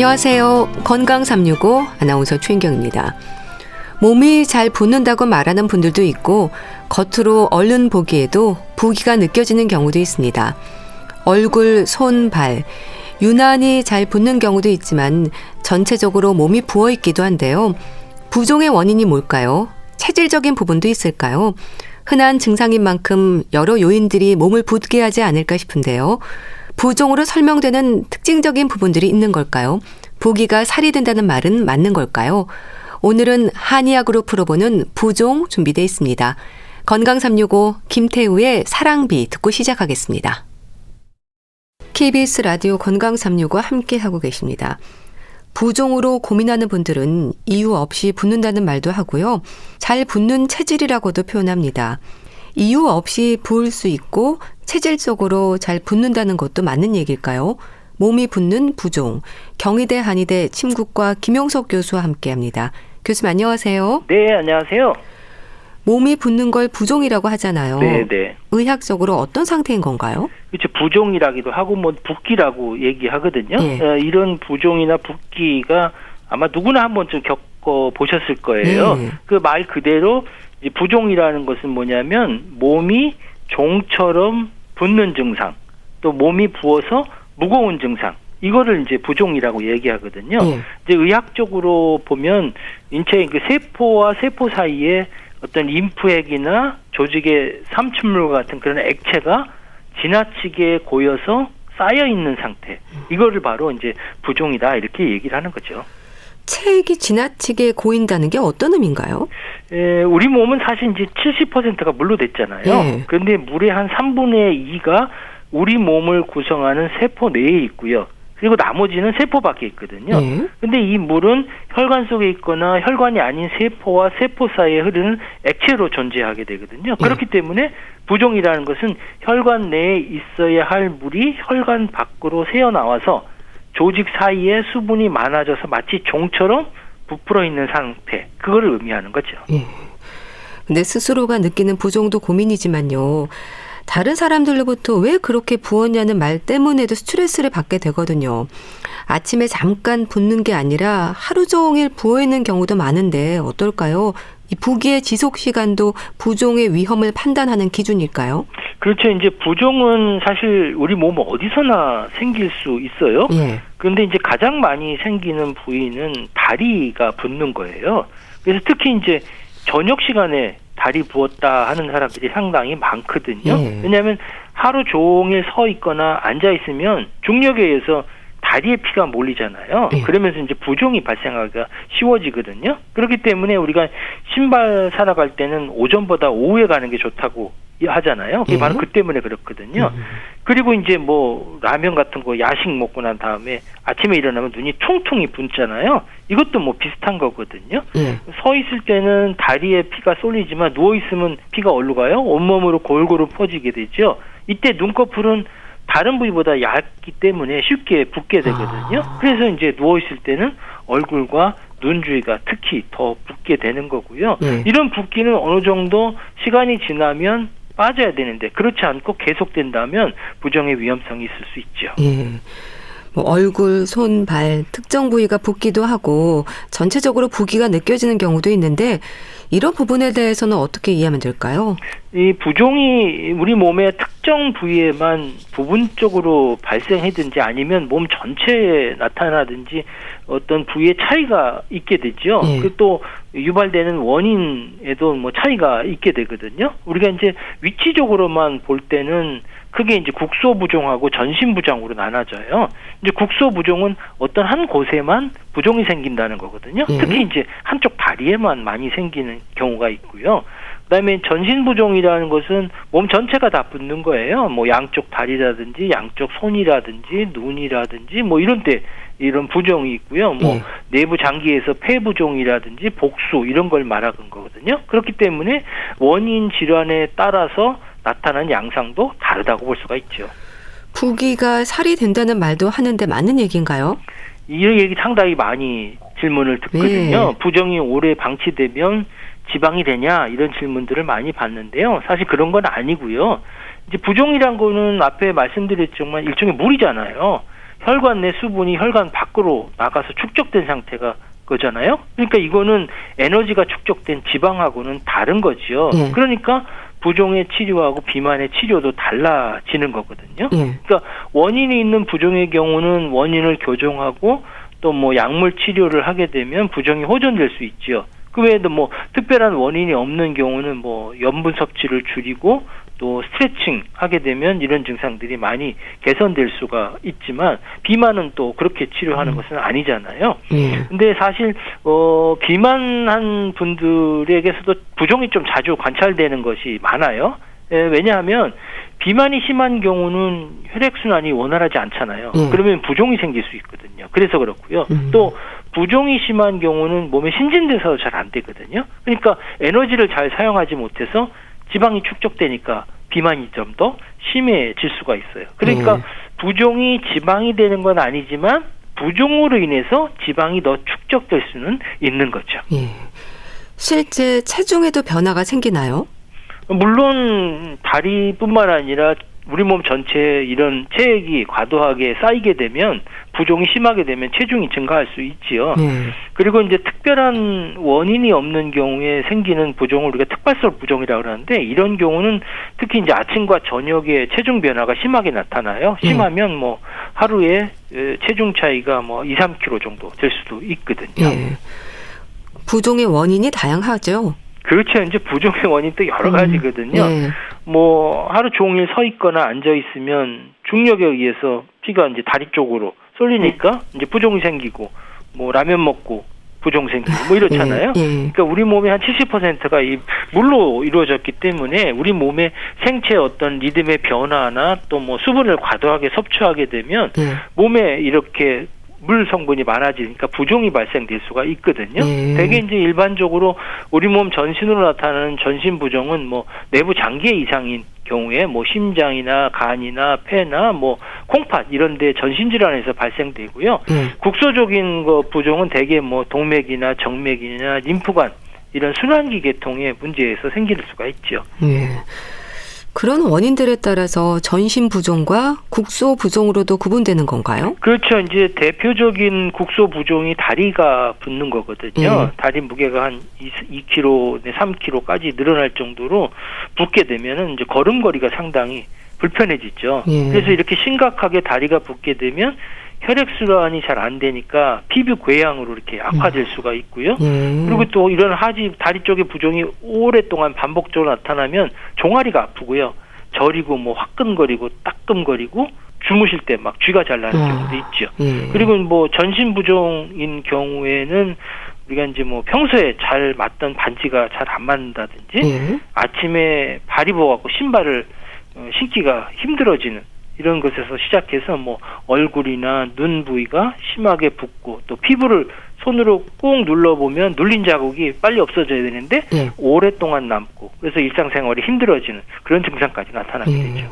안녕하세요. 건강 365 아나운서 최인경입니다. 몸이 잘 붓는다고 말하는 분들도 있고 겉으로 얼른 보기에도 부기가 느껴지는 경우도 있습니다. 얼굴, 손, 발 유난히 잘 붓는 경우도 있지만 전체적으로 몸이 부어있기도 한데요. 부종의 원인이 뭘까요? 체질적인 부분도 있을까요? 흔한 증상인 만큼 여러 요인들이 몸을 붓게 하지 않을까 싶은데요. 부종으로 설명되는 특징적인 부분들이 있는 걸까요? 부기가 살이 된다는 말은 맞는 걸까요? 오늘은 한의학으로 풀어보는 부종 준비되어 있습니다. 건강 365 김태우의 사랑비 듣고 시작하겠습니다. KBS 라디오 건강 365 함께하고 계십니다. 부종으로 고민하는 분들은 이유 없이 붓는다는 말도 하고요. 잘 붓는 체질이라고도 표현합니다. 이유 없이 부을 수 있고 체질적으로 잘 붓는다는 것도 맞는 얘기일까요? 몸이 붓는 부종, 경희대 한의대 침구과 김용석 교수와 함께합니다. 교수님 안녕하세요. 네, 안녕하세요. 몸이 붓는 걸 부종이라고 하잖아요. 네. 의학적으로 어떤 상태인 건가요? 그렇죠. 부종이라기도 하고 붓기라고 얘기하거든요. 네. 이런 부종이나 붓기가 아마 누구나 한 번쯤 겪어보셨을 거예요. 네. 그 말 그대로 이제 부종이라는 것은 뭐냐면 몸이 종처럼 붓는 증상, 또 몸이 부어서 무거운 증상, 이거를 이제 부종이라고 얘기하거든요. 네. 이제 의학적으로 보면 인체의 그 세포와 세포 사이에 어떤 림프액이나 조직의 삼춘물 같은 그런 액체가 지나치게 고여서 쌓여 있는 상태, 이거를 바로 이제 부종이다 이렇게 얘기를 하는 거죠. 체액이 지나치게 고인다는 게 어떤 의미인가요? 우리 몸은 사실 이제 70%가 물로 됐잖아요. 네. 그런데 물의 한 3분의 2가 우리 몸을 구성하는 세포 내에 있고요. 그리고 나머지는 세포 밖에 있거든요. 근데 이 물은 혈관 속에 있거나 혈관이 아닌 세포와 세포 사이에 흐르는 액체로 존재하게 되거든요. 그렇기 때문에 부종이라는 것은 혈관 내에 있어야 할 물이 혈관 밖으로 새어나와서 조직 사이에 수분이 많아져서 마치 종처럼 부풀어 있는 상태, 그거를 의미하는 거죠. 근데 스스로가 느끼는 부종도 고민이지만요. 다른 사람들로부터 왜 그렇게 부었냐는 말 때문에도 스트레스를 받게 되거든요. 아침에 잠깐 붓는 게 아니라 하루 종일 부어있는 경우도 많은데 어떨까요? 이 부기의 지속 시간도 부종의 위험을 판단하는 기준일까요? 그렇죠. 이제 부종은 사실 우리 몸 어디서나 생길 수 있어요. 그런데 이제 가장 많이 생기는 부위는 다리가 붓는 거예요. 그래서 특히 이제 저녁 시간에 다리 부었다 하는 사람들이 상당히 많거든요. 왜냐하면 하루 종일 서 있거나 앉아 있으면 중력에 의해서 다리에 피가 몰리잖아요. 그러면서 이제 부종이 발생하기가 쉬워지거든요. 그렇기 때문에 우리가 신발 사러 갈 때는 오전보다 오후에 가는 게 좋다고 하잖아요. 그게 바로 그 때문에 그렇거든요. 그리고 이제 뭐 라면 같은 거 야식 먹고 난 다음에 아침에 일어나면 눈이 퉁퉁이 붓잖아요. 이것도 뭐 비슷한 거거든요. 서 있을 때는 다리에 피가 쏠리지만 누워 있으면 피가 어디로 가요? 온몸으로 골고루 퍼지게 되죠. 이때 눈꺼풀은 다른 부위보다 얇기 때문에 쉽게 붓게 되거든요. 그래서 이제 누워 있을 때는 얼굴과 눈 주위가 특히 더 붓게 되는 거고요. 이런 붓기는 어느 정도 시간이 지나면 빠져야 되는데 그렇지 않고 계속된다면 부종의 위험성이 있을 수 있죠. 뭐 얼굴, 손, 발 특정 부위가 붓기도 하고 전체적으로 부기가 느껴지는 경우도 있는데 이런 부분에 대해서는 어떻게 이해하면 될까요? 이 부종이 우리 몸의 특정 부위에만 부분적으로 발생하든지 아니면 몸 전체에 나타나든지 어떤 부위의 차이가 있게 되죠. 그리고 또 유발되는 원인에도 뭐 차이가 있게 되거든요. 우리가 이제 위치적으로만 볼 때는 크게 이제 국소부종하고 전신부종으로 나눠져요. 이제 국소부종은 어떤 한 곳에만 부종이 생긴다는 거거든요. 특히 이제 한쪽 다리에만 많이 생기는 경우가 있고요. 그다음에 전신부종이라는 것은 몸 전체가 다 붓는 거예요. 뭐 양쪽 다리라든지 양쪽 손이라든지 눈이라든지 뭐 이런 데 이런 부종이 있고요. 뭐 내부 장기에서 폐부종이라든지 복수 이런 걸 말하는 거거든요. 그렇기 때문에 원인 질환에 따라서 나타나는 양상도 다르다고 볼 수가 있죠. 부기가 살이 된다는 말도 하는데 맞는 얘기인가요? 이 얘기 상당히 많이 질문을 듣거든요. 부종이 오래 방치되면 지방이 되냐 이런 질문들을 많이 받는데요. 사실 그런 건 아니고요. 이제 부종이란 거는 앞에 말씀드렸지만 일종의 물이잖아요. 혈관 내 수분이 혈관 밖으로 나가서 축적된 상태가 거잖아요. 그러니까 이거는 에너지가 축적된 지방하고는 다른 거지요. 그러니까 부종의 치료하고 비만의 치료도 달라지는 거거든요. 그러니까 원인이 있는 부종의 경우는 원인을 교정하고 또 뭐 약물 치료를 하게 되면 부종이 호전될 수 있지요. 그 외에도 뭐 특별한 원인이 없는 경우는 뭐 염분 섭취를 줄이고 또 스트레칭 하게 되면 이런 증상들이 많이 개선될 수가 있지만 비만은 또 그렇게 치료하는 것은 아니잖아요. 근데 사실 비만한 분들에게서도 부종이 좀 자주 관찰되는 것이 많아요. 왜냐하면 비만이 심한 경우는 혈액순환이 원활하지 않잖아요. 그러면 부종이 생길 수 있거든요. 그래서 그렇고요. 또 부종이 심한 경우는 몸에 신진대사도 잘 안 되거든요. 그러니까 에너지를 잘 사용하지 못해서 지방이 축적되니까 비만이 좀 더 심해질 수가 있어요. 그러니까 부종이 지방이 되는 건 아니지만 부종으로 인해서 지방이 더 축적될 수는 있는 거죠. 실제 체중에도 변화가 생기나요? 물론 다리뿐만 아니라 우리 몸 전체에 이런 체액이 과도하게 쌓이게 되면 부종이 심하게 되면 체중이 증가할 수 있지요. 그리고 이제 특별한 원인이 없는 경우에 생기는 부종을 우리가 특발성 부종이라고 그러는데 이런 경우는 특히 이제 아침과 저녁에 체중 변화가 심하게 나타나요. 심하면 뭐 하루에 체중 차이가 뭐 2, 3kg 정도 될 수도 있거든요. 부종의 원인이 다양하죠. 그렇죠. 이제 부종의 원인 또 여러 가지거든요. 뭐 하루 종일 서 있거나 앉아 있으면 중력에 의해서 피가 이제 다리 쪽으로 쏠리니까 이제 부종이 생기고 뭐 라면 먹고 부종 생기고 뭐 이렇잖아요. 그러니까 우리 몸의 한 70%가 이 물로 이루어졌기 때문에 우리 몸의 생체의 어떤 리듬의 변화나 또 뭐 수분을 과도하게 섭취하게 되면 몸에 이렇게 물 성분이 많아지니까 부종이 발생될 수가 있거든요. 대개 이제 일반적으로 우리 몸 전신으로 나타나는 전신 부종은 뭐 내부 장기에 이상인 경우에 뭐 심장이나 간이나 폐나 뭐 콩팥 이런 데 전신 질환에서 발생되고요. 국소적인 거 부종은 대개 뭐 동맥이나 정맥이나 림프관 이런 순환기 계통의 문제에서 생길 수가 있죠. 그런 원인들에 따라서 전신 부종과 국소 부종으로도 구분되는 건가요? 그렇죠. 이제 대표적인 국소 부종이 다리가 붓는 거거든요. 다리 무게가 한 2kg, 3kg까지 늘어날 정도로 붓게 되면은 이제 걸음걸이가 상당히 불편해지죠. 그래서 이렇게 심각하게 다리가 붓게 되면 혈액순환이 잘 안 되니까 피부 궤양으로 이렇게 악화될 수가 있고요. 그리고 또 이런 다리 쪽의 부종이 오랫동안 반복적으로 나타나면 종아리가 아프고요. 저리고 뭐 화끈거리고 따끔거리고 주무실 때 막 쥐가 잘 나는 경우도 있죠. 그리고 뭐 전신 부종인 경우에는 우리가 이제 뭐 평소에 잘 맞던 반지가 잘 안 맞는다든지 아침에 발이 부어갖고 신발을 신기가 힘들어지는 이런 것에서 시작해서 뭐 얼굴이나 눈 부위가 심하게 붓고 또 피부를 손으로 꾹 눌러보면 눌린 자국이 빨리 없어져야 되는데 오랫동안 남고 그래서 일상생활이 힘들어지는 그런 증상까지 나타나게 되죠.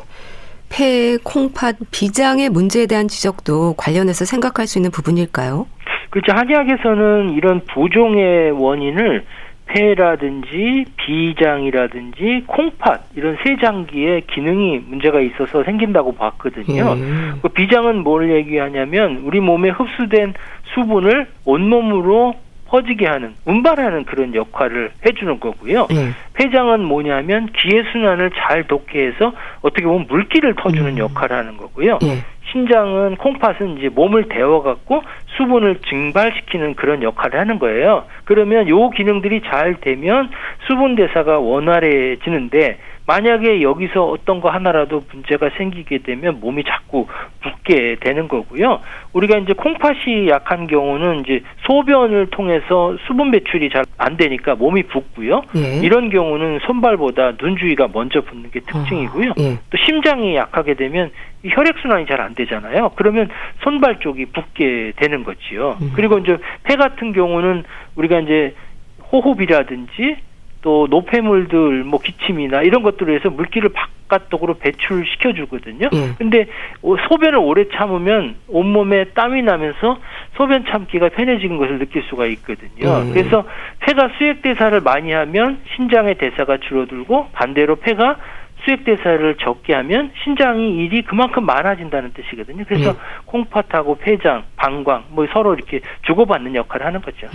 폐, 콩팥, 비장의 문제에 대한 지적도 관련해서 생각할 수 있는 부분일까요? 그렇죠. 한의학에서는 이런 부종의 원인을 폐라든지 비장이라든지 콩팥 이런 세장기의 기능이 문제가 있어서 생긴다고 봤거든요. 그 비장은 뭘 얘기하냐면 우리 몸에 흡수된 수분을 온몸으로 퍼지게 하는 운반하는 그런 역할을 해주는 거고요. 폐장은 뭐냐면 기의 순환을 잘 돕게 해서 어떻게 보면 물기를 터주는 역할을 하는 거고요. 신장은 콩팥은 이제 몸을 데워갖고 수분을 증발시키는 그런 역할을 하는 거예요. 그러면 요 기능들이 잘 되면 수분 대사가 원활해지는데 만약에 여기서 어떤 거 하나라도 문제가 생기게 되면 몸이 자꾸 붓게 되는 거고요. 우리가 이제 콩팥이 약한 경우는 이제 소변을 통해서 수분 배출이 잘 안 되니까 몸이 붓고요. 이런 경우는 손발보다 눈 주위가 먼저 붓는 게 특징이고요. 또 심장이 약하게 되면 이 혈액순환이 잘 안 되잖아요. 그러면 손발 쪽이 붓게 되는 거지요. 그리고 이제 폐 같은 경우는 우리가 이제 호흡이라든지 또 노폐물들, 뭐 기침이나 이런 것들을 해서 물기를 바깥쪽으로 배출시켜 주거든요. 근데 소변을 오래 참으면 온몸에 땀이 나면서 소변 참기가 편해지는 것을 느낄 수가 있거든요. 그래서 폐가 수액 대사를 많이 하면 신장의 대사가 줄어들고 반대로 폐가 수액대사를 적게 하면 신장이 일이 그만큼 많아진다는 뜻이거든요. 그래서 콩팥하고 폐장, 방광 뭐 서로 이렇게 주고받는 역할을 하는 거죠.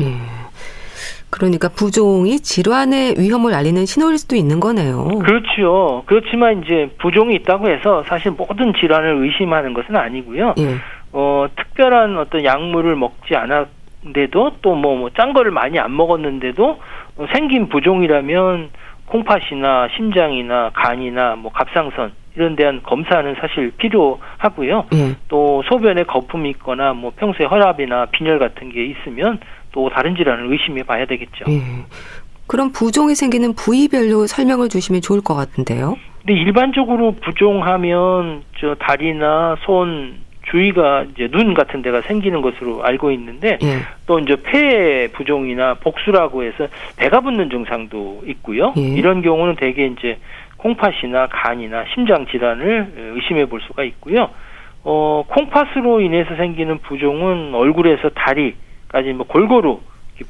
그러니까 부종이 질환의 위험을 알리는 신호일 수도 있는 거네요. 그렇죠. 그렇지만 이제 부종이 있다고 해서 사실 모든 질환을 의심하는 것은 아니고요. 특별한 어떤 약물을 먹지 않았는데도 또 뭐 짠 거를 많이 안 먹었는데도 생긴 부종이라면 콩팥이나 심장이나 간이나 뭐 갑상선 이런 데한 검사는 사실 필요하고요. 또 소변에 거품이 있거나 뭐 평소에 혈압이나 빈혈 같은 게 있으면 또 다른 질환을 의심해 봐야 되겠죠. 그럼 부종이 생기는 부위별로 설명을 주시면 좋을 것 같은데요. 근데 일반적으로 부종하면 저 다리나 손 주위가 이제 눈 같은 데가 생기는 것으로 알고 있는데 또 이제 폐 부종이나 복수라고 해서 배가 붓는 증상도 있고요. 이런 경우는 대개 이제 콩팥이나 간이나 심장 질환을 의심해 볼 수가 있고요. 콩팥으로 인해서 생기는 부종은 얼굴에서 다리까지 뭐 골고루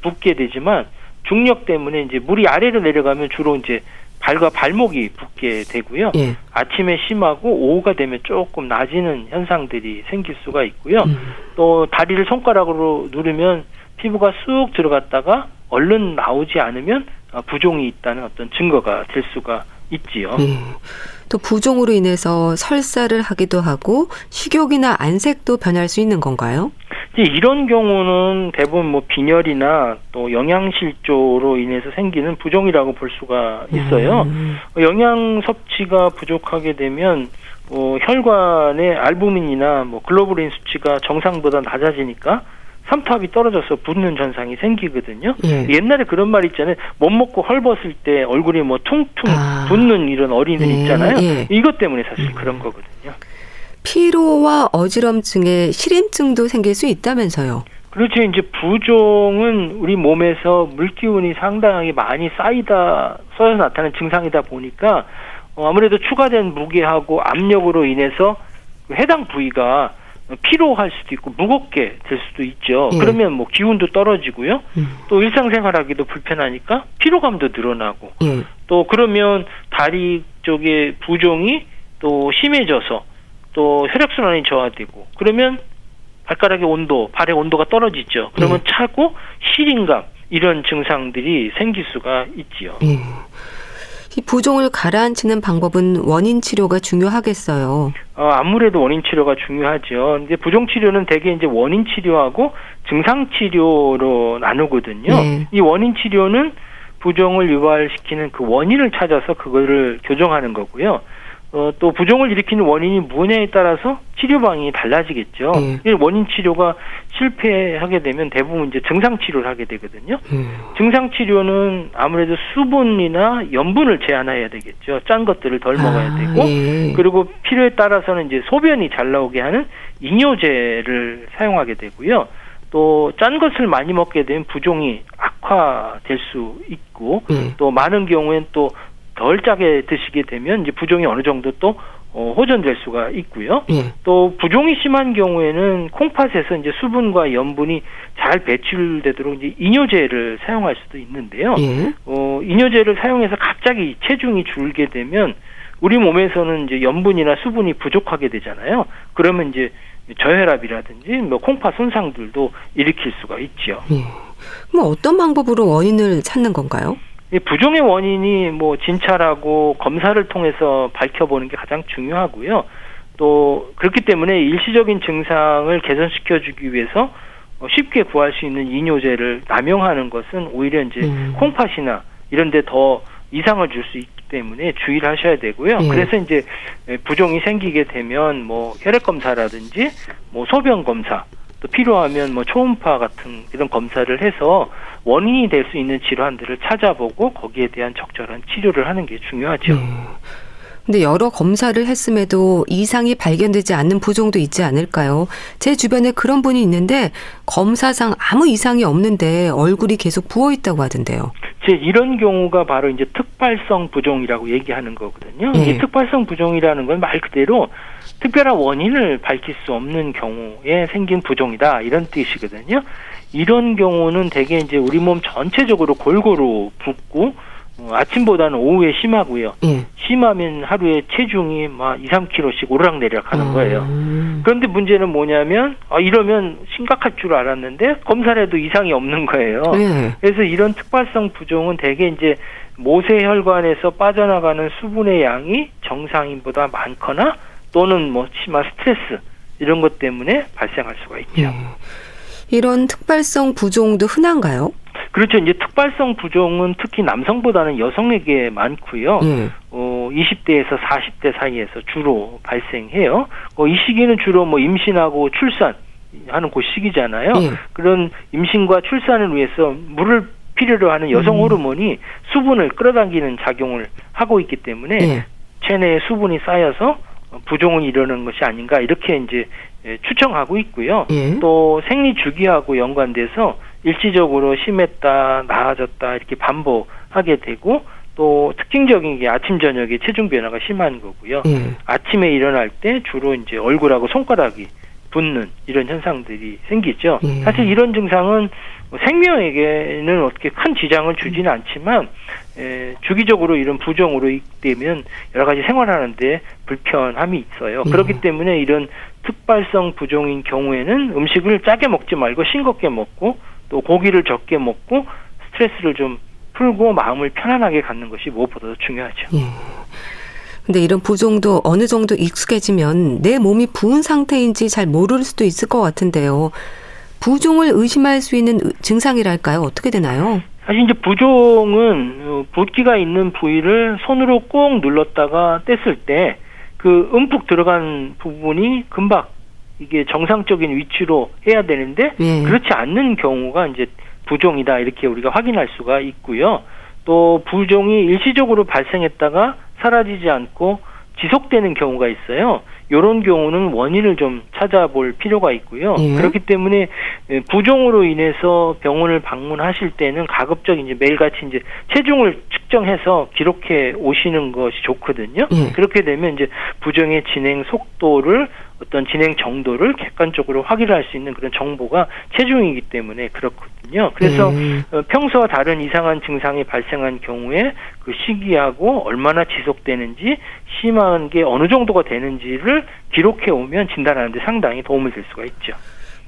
붓게 되지만 중력 때문에 이제 물이 아래로 내려가면 주로 이제 발과 발목이 붓게 되고요. 아침에 심하고 오후가 되면 조금 낮아지는 현상들이 생길 수가 있고요. 또 다리를 손가락으로 누르면 피부가 쑥 들어갔다가 얼른 나오지 않으면 부종이 있다는 어떤 증거가 될 수가 있지요. 또 부종으로 인해서 설사를 하기도 하고 식욕이나 안색도 변할 수 있는 건가요? 이런 경우는 대부분 뭐 빈혈이나 또 영양실조로 인해서 생기는 부종이라고 볼 수가 있어요. 영양 섭취가 부족하게 되면 혈관의 알부민이나 뭐 글로불린 수치가 정상보다 낮아지니까 삼투압이 떨어져서 붓는 현상이 생기거든요. 옛날에 그런 말 있잖아요. 못 먹고 헐벗을 때 얼굴이 뭐 퉁퉁 붓는 이런 어린이들 있잖아요. 이것 때문에 사실 그런 거거든요. 피로와 어지럼증에 시림증도 생길 수 있다면서요. 그렇죠. 이제 부종은 우리 몸에서 물기운이 상당하게 많이 쌓여서 나타나는 증상이다 보니까 아무래도 추가된 무게하고 압력으로 인해서 해당 부위가 피로할 수도 있고 무겁게 될 수도 있죠. 그러면 뭐 기운도 떨어지고요. 또 일상생활하기도 불편하니까 피로감도 늘어나고 또 그러면 다리 쪽에 부종이 또 심해져서 또 혈액순환이 저하되고 그러면 발가락의 온도, 발의 온도가 떨어지죠. 그러면 차고 시린감 이런 증상들이 생길 수가 있지요. 이 부종을 가라앉히는 방법은 원인 치료가 중요하겠어요. 아무래도 원인 치료가 중요하죠. 근데 부종 치료는 대개 이제 원인 치료하고 증상 치료로 나누거든요. 이 원인 치료는 부종을 유발시키는 그 원인을 찾아서 그거를 교정하는 거고요. 또 부종을 일으키는 원인이 무엇냐에 따라서 치료 방향이 달라지겠죠. 원인 치료가 실패하게 되면 대부분 이제 증상 치료를 하게 되거든요. 증상 치료는 아무래도 수분이나 염분을 제한해야 되겠죠. 짠 것들을 덜 먹어야 되고, 그리고 필요에 따라서는 이제 소변이 잘 나오게 하는 이뇨제를 사용하게 되고요. 또 짠 것을 많이 먹게 되면 부종이 악화될 수 있고, 또 많은 경우엔 또 덜 짜게 드시게 되면 이제 부종이 어느 정도 또 호전될 수가 있고요. 또 부종이 심한 경우에는 콩팥에서 이제 수분과 염분이 잘 배출되도록 이제 이뇨제를 사용할 수도 있는데요. 이뇨제를 사용해서 갑자기 체중이 줄게 되면 우리 몸에서는 이제 염분이나 수분이 부족하게 되잖아요. 그러면 이제 저혈압이라든지 뭐 콩팥 손상들도 일으킬 수가 있죠. 그럼 어떤 방법으로 원인을 찾는 건가요? 부종의 원인이 뭐 진찰하고 검사를 통해서 밝혀보는 게 가장 중요하고요. 또 그렇기 때문에 일시적인 증상을 개선시켜주기 위해서 쉽게 구할 수 있는 이뇨제를 남용하는 것은 오히려 이제 콩팥이나 이런 데 더 이상을 줄 수 있기 때문에 주의를 하셔야 되고요. 그래서 이제 부종이 생기게 되면 뭐 혈액 검사라든지 뭐 소변 검사, 또 필요하면 뭐 초음파 같은 이런 검사를 해서 원인이 될 수 있는 질환들을 찾아보고 거기에 대한 적절한 치료를 하는 게 중요하죠. 근데 여러 검사를 했음에도 이상이 발견되지 않는 부종도 있지 않을까요? 제 주변에 그런 분이 있는데 검사상 아무 이상이 없는데 얼굴이 계속 부어 있다고 하던데요. 이런 경우가 바로 이제 특발성 부종이라고 얘기하는 거거든요. 이 특발성 부종이라는 건 말 그대로 특별한 원인을 밝힐 수 없는 경우에 생긴 부종이다 이런 뜻이거든요. 이런 경우는 대개 이제 우리 몸 전체적으로 골고루 붓고 아침보다는 오후에 심하고요. 예. 심하면 하루에 체중이 막 2, 3kg씩 오르락내리락 하는 거예요. 그런데 문제는 뭐냐면 이러면 심각할 줄 알았는데 검사를 해도 이상이 없는 거예요. 예. 그래서 이런 특발성 부종은 대개 이제 모세혈관에서 빠져나가는 수분의 양이 정상인보다 많거나 또는 뭐 심한 스트레스 이런 것 때문에 발생할 수가 있죠. 예. 이런 특발성 부종도 흔한가요? 그렇죠. 이제 특발성 부종은 특히 남성보다는 여성에게 많고요. 20대에서 40대 사이에서 주로 발생해요. 이 시기는 주로 뭐 임신하고 출산하는 그 시기잖아요. 그런 임신과 출산을 위해서 물을 필요로 하는 여성 호르몬이 수분을 끌어당기는 작용을 하고 있기 때문에 체내에 수분이 쌓여서 부종을 이루는 것이 아닌가 이렇게 이제 추정하고 있고요. 또 생리 주기하고 연관돼서 일시적으로 심했다, 나아졌다 이렇게 반복하게 되고 또 특징적인 게 아침 저녁에 체중 변화가 심한 거고요. 아침에 일어날 때 주로 이제 얼굴하고 손가락이 붓는 이런 현상들이 생기죠. 사실 이런 증상은 생명에게는 어떻게 큰 지장을 주지는 않지만 주기적으로 이런 부종으로 되면 여러 가지 생활하는데 불편함이 있어요. 그렇기 때문에 이런 특발성 부종인 경우에는 음식을 짜게 먹지 말고 싱겁게 먹고 또 고기를 적게 먹고 스트레스를 좀 풀고 마음을 편안하게 갖는 것이 무엇보다도 중요하죠. 근데 이런 부종도 어느 정도 익숙해지면 내 몸이 부은 상태인지 잘 모를 수도 있을 것 같은데요. 부종을 의심할 수 있는 증상이랄까요? 어떻게 되나요? 사실 이제 부종은 붓기가 있는 부위를 손으로 꾹 눌렀다가 뗐을 때 그 움푹 들어간 부분이 금방 이게 정상적인 위치로 해야 되는데 그렇지 않는 경우가 이제 부종이다 이렇게 우리가 확인할 수가 있고요. 또 부종이 일시적으로 발생했다가 사라지지 않고 지속되는 경우가 있어요. 이런 경우는 원인을 좀 찾아볼 필요가 있고요. 그렇기 때문에 부종으로 인해서 병원을 방문하실 때는 가급적 이제 매일같이 이제 체중을 측정해서 기록해 오시는 것이 좋거든요. 그렇게 되면 이제 부종의 진행 속도를 어떤 진행 정도를 객관적으로 확인할 수 있는 그런 정보가 체중이기 때문에 그렇거든요. 그래서 평소와 다른 이상한 증상이 발생한 경우에 그 시기하고 얼마나 지속되는지 심한 게 어느 정도가 되는지를 기록해 오면 진단하는 데 상당히 도움이 될 수가 있죠.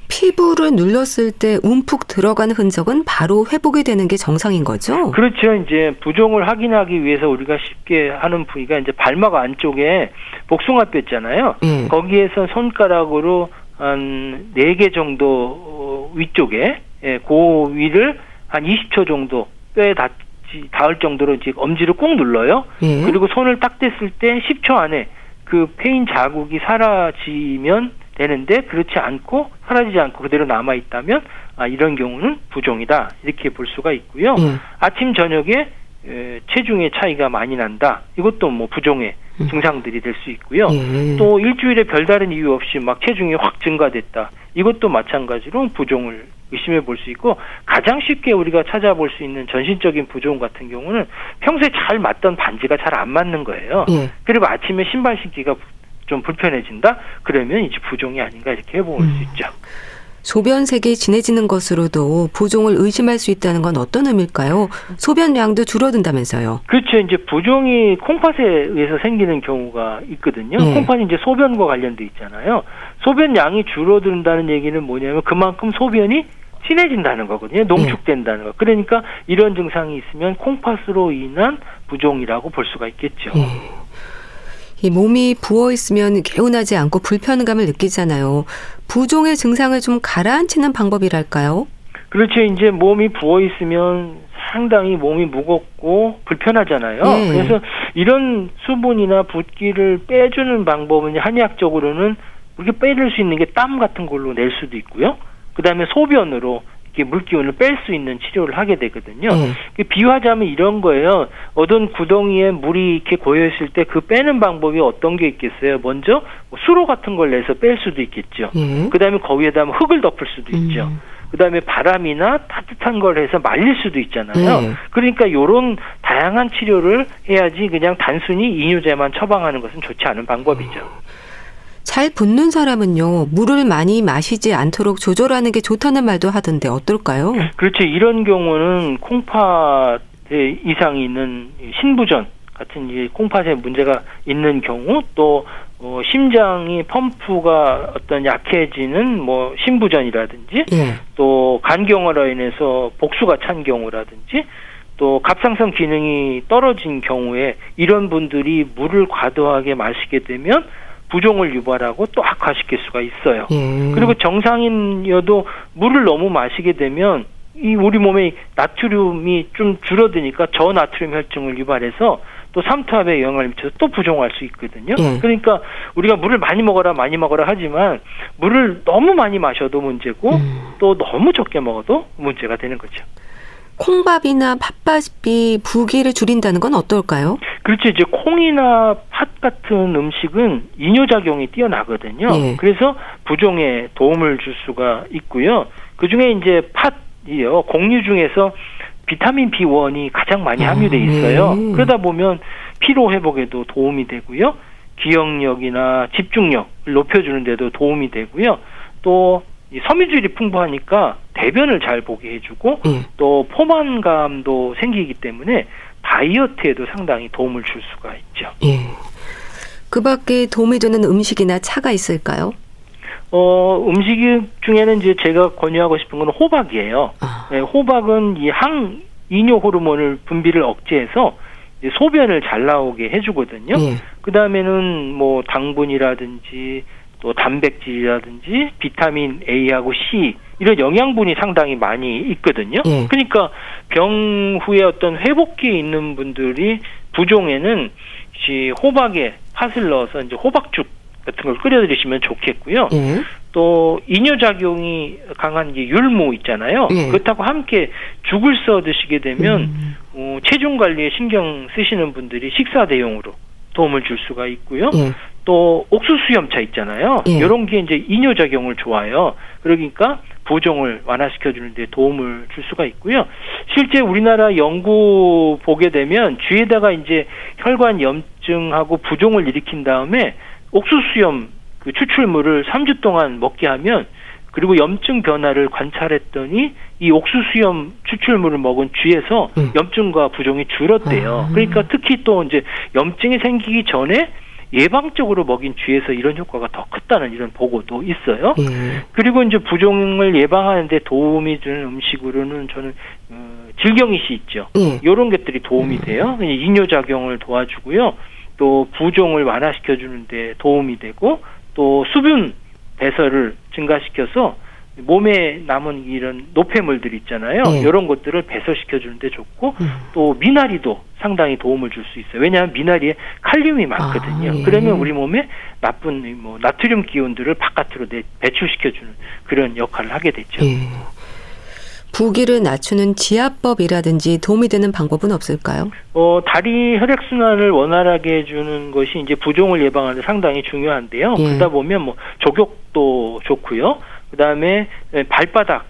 피부를 눌렀을 때 움푹 들어간 흔적은 바로 회복이 되는 게 정상인 거죠? 그렇죠. 이제 부종을 확인하기 위해서 우리가 쉽게 하는 부위가 이제 발막 안쪽에 복숭아뼈 있잖아요. 거기에서 손가락으로 한 4개 정도 위쪽에 그 위를 한 20초 정도 뼈에 닿을 정도로 이제 엄지를 꾹 눌러요. 그리고 손을 딱 댔을 때 10초 안에 그 패인 자국이 사라지면 되는데 그렇지 않고 사라지지 않고 그대로 남아 있다면 이런 경우는 부종이다 이렇게 볼 수가 있고요. 아침 저녁에 체중의 차이가 많이 난다. 이것도 뭐 부종의 증상들이 될 수 있고요. 또 일주일에 별다른 이유 없이 막 체중이 확 증가됐다. 이것도 마찬가지로 부종을 의심해 볼 수 있고 가장 쉽게 우리가 찾아볼 수 있는 전신적인 부종 같은 경우는 평소에 잘 맞던 반지가 잘 안 맞는 거예요. 그리고 아침에 신발 신기가 좀 불편해진다? 그러면 이제 부종이 아닌가 이렇게 해볼 수 있죠. 소변색이 진해지는 것으로도 부종을 의심할 수 있다는 건 어떤 의미일까요? 소변량도 줄어든다면서요. 그렇죠. 이제 부종이 콩팥에 의해서 생기는 경우가 있거든요. 콩팥이 이제 소변과 관련돼 있잖아요. 소변량이 줄어든다는 얘기는 뭐냐면 그만큼 소변이 진해진다는 거거든요. 농축된다는 거. 그러니까 이런 증상이 있으면 콩팥으로 인한 부종이라고 볼 수가 있겠죠. 이 몸이 부어있으면 개운하지 않고 불편감을 느끼잖아요. 부종의 증상을 좀 가라앉히는 방법이랄까요? 그렇죠. 이제 몸이 부어있으면 상당히 몸이 무겁고 불편하잖아요. 그래서 이런 수분이나 붓기를 빼주는 방법은 한의학적으로는 이렇게 빼낼 수 있는 게 땀 같은 걸로 낼 수도 있고요. 그다음에 소변으로 이렇게 물기운을 뺄 수 있는 치료를 하게 되거든요. 비유하자면 이런 거예요. 어떤 구덩이에 물이 이렇게 고여 있을 때 그 빼는 방법이 어떤 게 있겠어요? 먼저 수로 같은 걸 내서 뺄 수도 있겠죠. 그다음에 거기에다 흙을 덮을 수도 있죠. 그다음에 바람이나 따뜻한 걸 해서 말릴 수도 있잖아요. 그러니까 이런 다양한 치료를 해야지 그냥 단순히 이뇨제만 처방하는 것은 좋지 않은 방법이죠. 잘 붓는 사람은요, 물을 많이 마시지 않도록 조절하는 게 좋다는 말도 하던데 어떨까요? 그렇죠. 이런 경우는 콩팥에 이상이 있는 신부전 같은 이 콩팥에 문제가 있는 경우, 또 심장이 펌프가 어떤 약해지는 뭐 신부전이라든지, 또 간경화로 인해서 복수가 찬 경우라든지, 또 갑상선 기능이 떨어진 경우에 이런 분들이 물을 과도하게 마시게 되면 부종을 유발하고 또 악화시킬 수가 있어요. 그리고 정상인여도 물을 너무 마시게 되면 이 우리 몸에 나트륨이 좀 줄어드니까 저나트륨 혈증을 유발해서 또 삼투압에 영향을 미쳐서 또 부종할 수 있거든요. 그러니까 우리가 물을 많이 먹어라 하지만 물을 너무 많이 마셔도 문제고 또 너무 적게 먹어도 문제가 되는 거죠. 콩밥이나 팥밥이 부기를 줄인다는 건 어떨까요? 그렇죠. 이제 콩이나 팥 같은 음식은 이뇨작용이 뛰어나거든요. 그래서 부종에 도움을 줄 수가 있고요. 그중에 이제 팥이요. 곡류 중에서 비타민 B1이 가장 많이 함유돼 있어요. 그러다 보면 피로 회복에도 도움이 되고요. 기억력이나 집중력을 높여주는 데도 도움이 되고요. 또 이 섬유질이 풍부하니까 대변을 잘 보게 해주고 또 포만감도 생기기 때문에 다이어트에도 상당히 도움을 줄 수가 있죠. 그 밖에 도움이 되는 음식이나 차가 있을까요? 음식 중에는 이제 제가 권유하고 싶은 건 호박이에요. 호박은 이 항이뇨 호르몬을 분비를 억제해서 이제 소변을 잘 나오게 해주거든요. 그 다음에는 뭐 당분이라든지 또 단백질이라든지 비타민 A하고 C 이런 영양분이 상당히 많이 있거든요. 그러니까 병 후에 어떤 회복기에 있는 분들이 부종에는 호박에 팥을 넣어서 이제 호박죽 같은 걸 끓여 드시면 좋겠고요. 또 이뇨작용이 강한 이제 율무 있잖아요. 그렇다고 함께 죽을 써 드시게 되면 체중 관리에 신경 쓰시는 분들이 식사 대용으로 도움을 줄 수가 있고요. 또 옥수수염차 있잖아요. 이런 게 이제 이뇨작용을 좋아요. 그러니까 부종을 완화시켜주는 데 도움을 줄 수가 있고요. 실제 우리나라 연구 보게 되면 쥐에다가 이제 혈관 염증하고 부종을 일으킨 다음에 옥수수염 그 추출물을 3주 동안 먹게 하면, 그리고 염증 변화를 관찰했더니 이 옥수수염 추출물을 먹은 쥐에서 염증과 부종이 줄었대요. 그러니까 특히 또 이제 염증이 생기기 전에 예방적으로 먹인 쥐에서 이런 효과가 더 컸다는 이런 보고도 있어요. 그리고 이제 부종을 예방하는 데 도움이 주는 음식으로는 저는 질경이씨 있죠. 이런 것들이 도움이 돼요. 이뇨작용을 도와주고요. 또 부종을 완화시켜주는 데 도움이 되고, 또 수분 배설을 증가시켜서 몸에 남은 이런 노폐물들 있잖아요. 이런 것들을 배설시켜주는 데 좋고, 또 미나리도 상당히 도움을 줄 수 있어요. 왜냐하면 미나리에 칼륨이 많거든요. 그러면 우리 몸에 나쁜 뭐 나트륨 기운들을 바깥으로 배출시켜주는 그런 역할을 하게 되죠. 부기를 낮추는 지압법이라든지 도움이 되는 방법은 없을까요? 다리 혈액순환을 원활하게 해주는 것이 이제 부종을 예방하는 데 상당히 중요한데요. 그러다 보면 뭐 족욕도 좋고요. 그 다음에 발바닥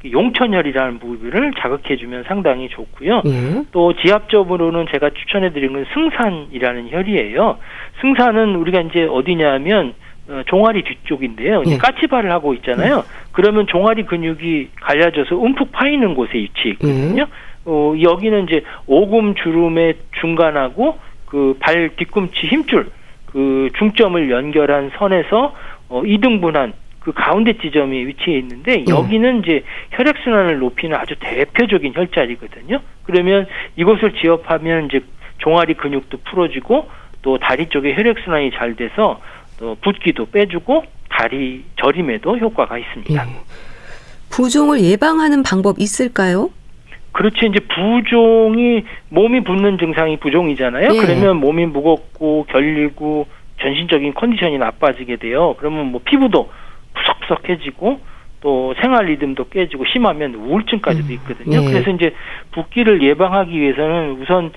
용천혈이라는 부위를 자극해주면 상당히 좋고요. 또 지압적으로는 제가 추천해드리는 건 승산이라는 혈이에요. 승산은 우리가 이제 어디냐면 종아리 뒤쪽인데요. 까치발을 하고 있잖아요. 그러면 종아리 근육이 갈라져서 움푹 파이는 곳에 위치해 있거든요. 여기는 이제 오금 주름의 중간하고 그 발 뒤꿈치 힘줄 그 중점을 연결한 선에서 2등분한 그 가운데 지점이 위치해 있는데, 여기는 이제 혈액순환을 높이는 아주 대표적인 혈자리거든요. 그러면 이곳을 지압하면 이제 종아리 근육도 풀어지고, 또 다리 쪽에 혈액순환이 잘 돼서 또 붓기도 빼주고 다리 저림에도 효과가 있습니다. 부종을 예방하는 방법 있을까요? 그렇지. 이제 부종이 몸이 붓는 증상이 부종이잖아요. 그러면 몸이 무겁고 결리고 전신적인 컨디션이 나빠지게 돼요. 그러면 뭐 피부도 푸석푸석해지고 또 생활 리듬도 깨지고 심하면 우울증까지도 있거든요. 그래서 이제 붓기를 예방하기 위해서는 우선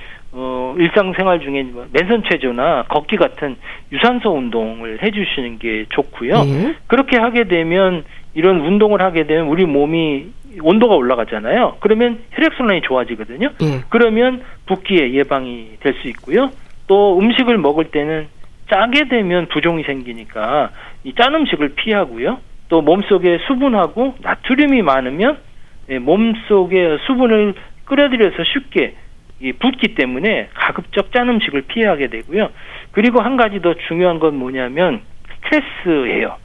일상생활 중에 맨손 체조나 걷기 같은 유산소 운동을 해주시는 게 좋고요. 그렇게 하게 되면, 이런 운동을 하게 되면 우리 몸이 온도가 올라가잖아요. 그러면 혈액순환이 좋아지거든요. 그러면 붓기의 예방이 될 수 있고요. 또 음식을 먹을 때는 짜게 되면 부종이 생기니까 이 짠 음식을 피하고요. 또 몸속에 수분하고 나트륨이 많으면 몸속에 수분을 끌어들여서 쉽게 이 붓기 때문에 가급적 짠 음식을 피하게 되고요. 그리고 한 가지 더 중요한 건 뭐냐면 스트레스예요.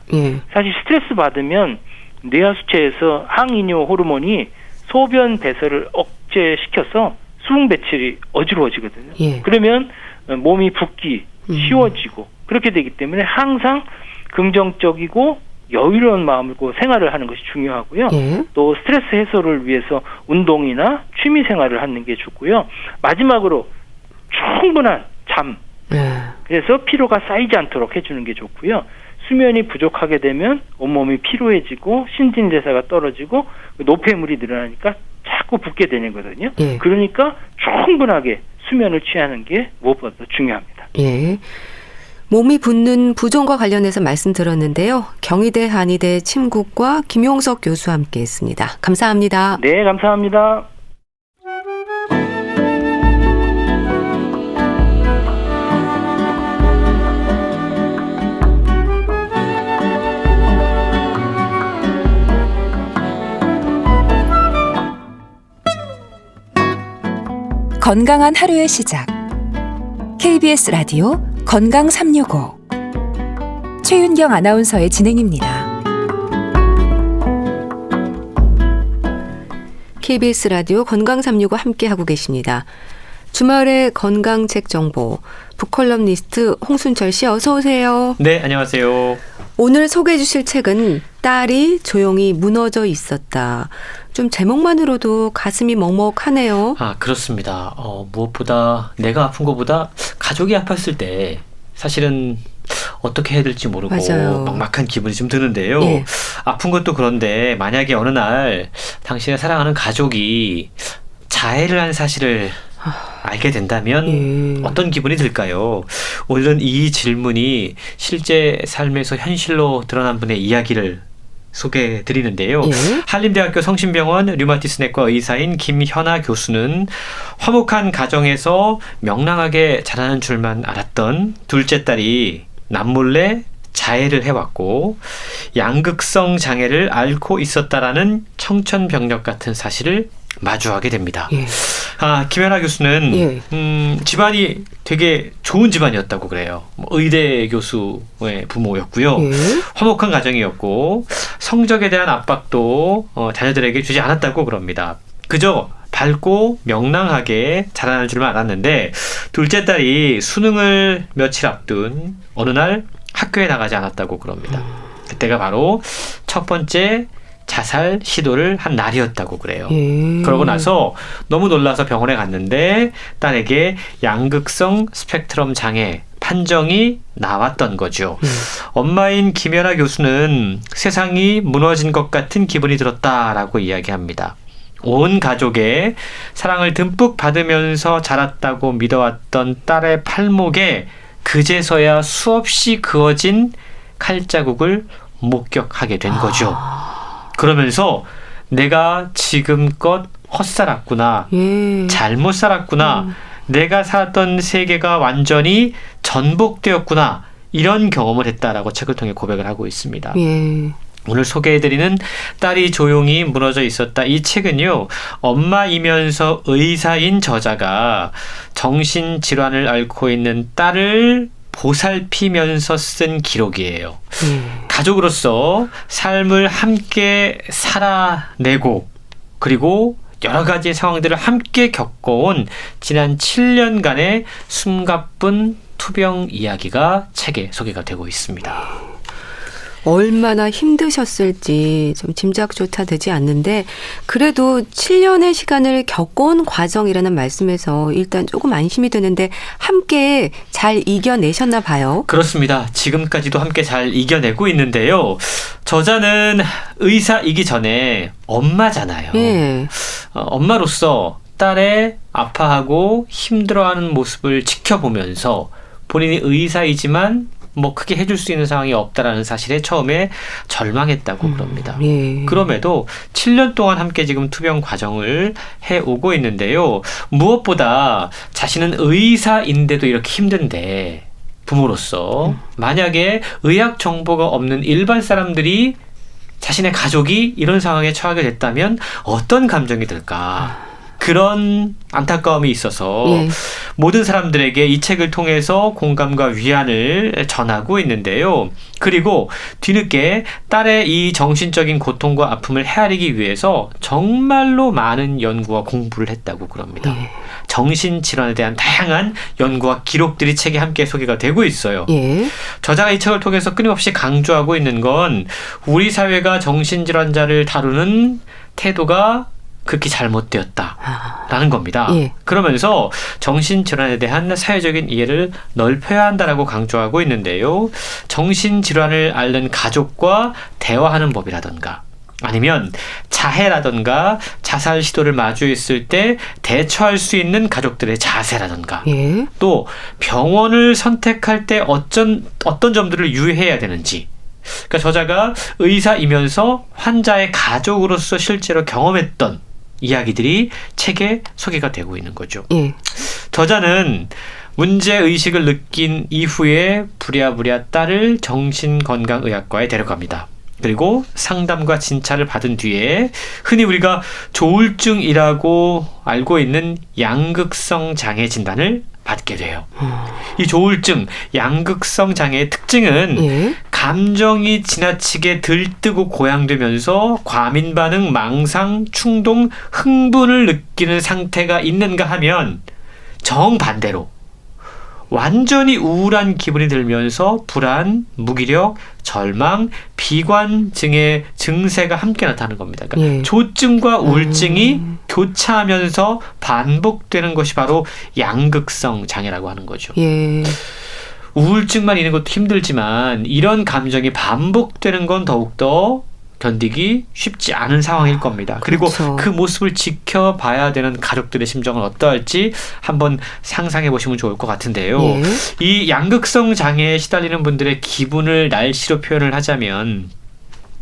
사실 스트레스 받으면 뇌하수체에서 항이뇨 호르몬이 소변 배설을 억제시켜서 수분 배출이 어지러워지거든요. 그러면 몸이 붓기 쉬워지고 그렇게 되기 때문에 항상 긍정적이고 여유로운 마음으로 생활을 하는 것이 중요하고요. 또 스트레스 해소를 위해서 운동이나 취미 생활을 하는 게 좋고요. 마지막으로 충분한 잠. 그래서 피로가 쌓이지 않도록 해주는 게 좋고요. 수면이 부족하게 되면 온몸이 피로해지고 신진대사가 떨어지고 노폐물이 늘어나니까 자꾸 붓게 되는 거거든요. 그러니까 충분하게 수면을 취하는 게 무엇보다 중요합니다. 몸이 붓는 부종과 관련해서 말씀 들었는데요. 경희대 한의대 침구과 김용석 교수와 함께했습니다. 감사합니다. 네, 감사합니다. 건강한 하루의 시작. KBS 라디오 건강 365 최윤경 아나운서의 진행입니다. KBS 라디오 건강 365 함께하고 계십니다. 주말의 건강책 정보 북컬럼니스트 홍순철 씨 어서 오세요. 네, 안녕하세요. 오늘 소개해 주실 책은 딸이 조용히 무너져 있었다. 좀 제목만으로도 가슴이 먹먹하네요. 그렇습니다. 무엇보다 내가 아픈 것보다 가족이 아팠을 때 사실은 어떻게 해야 될지 모르고 맞아요. 막막한 기분이 좀 드는데요. 아픈 것도 그런데 만약에 어느 날 당신의 사랑하는 가족이 자해를 한 사실을 알게 된다면 어떤 기분이 들까요? 오늘은 이 질문이 실제 삶에서 현실로 드러난 분의 이야기를 소개해 드리는데요. 한림대학교 성심병원 류마티스내과 의사인 김현아 교수는 화목한 가정에서 명랑하게 자라는 줄만 알았던 둘째 딸이 남몰래 자해를 해왔고 양극성 장애를 앓고 있었다라는 청천벽력 같은 사실을 마주하게 됩니다. 김현아 교수는 집안이 되게 좋은 집안이었다고 그래요. 의대 교수의 부모였고요. 화목한 가정이었고 성적에 대한 압박도 자녀들에게 주지 않았다고 그럽니다. 그저 밝고 명랑하게 자라는 줄만 알았는데 둘째 딸이 수능을 며칠 앞둔 어느 날 학교에 나가지 않았다고 그럽니다. 그때가 바로 첫 번째 자살 시도를 한 날이었다고 그래요. 그러고 나서 너무 놀라서 병원에 갔는데 딸에게 양극성 스펙트럼 장애 판정이 나왔던 거죠. 엄마인 김연아 교수는 세상이 무너진 것 같은 기분이 들었다라고 이야기합니다. 온 가족의 사랑을 듬뿍 받으면서 자랐다고 믿어왔던 딸의 팔목에 그제서야 수없이 그어진 칼자국을 목격하게 된 거죠. 그러면서 내가 지금껏 헛살았구나, 잘못 살았구나, 내가 살았던 세계가 완전히 전복되었구나, 이런 경험을 했다라고 책을 통해 고백을 하고 있습니다. 오늘 소개해드리는 딸이 조용히 무너져 있었다. 이 책은요, 엄마이면서 의사인 저자가 정신질환을 앓고 있는 딸을 보살피면서 쓴 기록이에요. 가족으로서 삶을 함께 살아내고 그리고 여러 가지 상황들을 함께 겪어온 지난 7년간의 숨가쁜 투병 이야기가 책에 소개가 되고 있습니다. 얼마나 힘드셨을지 좀 짐작조차 되지 않는데 그래도 7년의 시간을 겪어온 과정이라는 말씀에서 일단 조금 안심이 되는데 함께 잘 이겨내셨나 봐요. 그렇습니다. 지금까지도 함께 잘 이겨내고 있는데요. 저자는 의사이기 전에 엄마잖아요. 엄마로서 딸의 아파하고 힘들어하는 모습을 지켜보면서 본인이 의사이지만 크게 해줄 수 있는 상황이 없다라는 사실에 처음에 절망했다고 그럽니다. 그럼에도 7년 동안 함께 지금 투병 과정을 해오고 있는데요. 무엇보다 자신은 의사인데도 이렇게 힘든데 부모로서 만약에 의학 정보가 없는 일반 사람들이 자신의 가족이 이런 상황에 처하게 됐다면 어떤 감정이 들까? 그런 안타까움이 있어서 예. 모든 사람들에게 이 책을 통해서 공감과 위안을 전하고 있는데요. 그리고 뒤늦게 딸의 이 정신적인 고통과 아픔을 헤아리기 위해서 정말로 많은 연구와 공부를 했다고 그럽니다. 예. 정신질환에 대한 다양한 연구와 기록들이 책에 함께 소개가 되고 있어요. 예. 저자가 이 책을 통해서 끊임없이 강조하고 있는 건 우리 사회가 정신질환자를 다루는 태도가 극히 잘못되었다라는 겁니다. 예. 그러면서 정신질환에 대한 사회적인 이해를 넓혀야 한다라고 강조하고 있는데요. 정신질환을 앓는 가족과 대화하는 법이라던가 아니면 자해라던가 자살 시도를 마주했을 때 대처할 수 있는 가족들의 자세라던가 예. 또 병원을 선택할 때 어떤 점들을 유의해야 되는지 그러니까 저자가 의사이면서 환자의 가족으로서 실제로 경험했던 이야기들이 책에 소개가 되고 있는 거죠. 예. 저자는 문제의식을 느낀 이후에 부랴부랴 딸을 정신건강의학과에 데려갑니다. 그리고 상담과 진찰을 받은 뒤에 흔히 우리가 조울증이라고 알고 있는 양극성 장애 진단을 받게 돼요. 이 조울증, 양극성 장애의 특징은 예. 감정이 지나치게 들뜨고 고양되면서 과민 반응, 망상, 충동, 흥분을 느끼는 상태가 있는가 하면 정반대로 완전히 우울한 기분이 들면서 불안, 무기력, 절망, 비관증의 증세가 함께 나타나는 겁니다. 그러니까 예. 조증과 우울증이 교차하면서 반복되는 것이 바로 양극성 장애라고 하는 거죠. 예. 우울증만 있는 것도 힘들지만 이런 감정이 반복되는 건 더욱더 견디기 쉽지 않은 상황일 겁니다. 그리고 그렇죠. 그 모습을 지켜봐야 되는 가족들의 심정은 어떠할지 한번 상상해 보시면 좋을 것 같은데요. 예. 이 양극성 장애에 시달리는 분들의 기분을 날씨로 표현을 하자면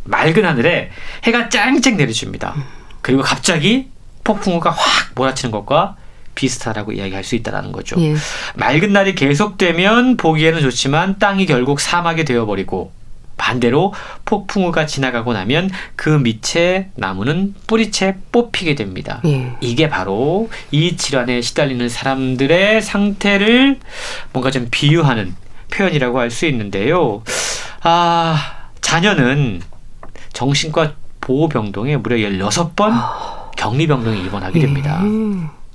맑은 하늘에 해가 쨍쨍 내려줍니다. 그리고 갑자기 폭풍우가 확 몰아치는 것과 비슷하다고 이야기할 수 있다는 거죠. 예. 맑은 날이 계속되면 보기에는 좋지만 땅이 결국 사막이 되어버리고 반대로 폭풍우가 지나가고 나면 그 밑에 나무는 뿌리채 뽑히게 됩니다. 예. 이게 바로 이 질환에 시달리는 사람들의 상태를 뭔가 좀 비유하는 표현이라고 할 수 있는데요. 자녀는 정신과 보호병동에 무려 16번 격리병동에 입원하게 됩니다.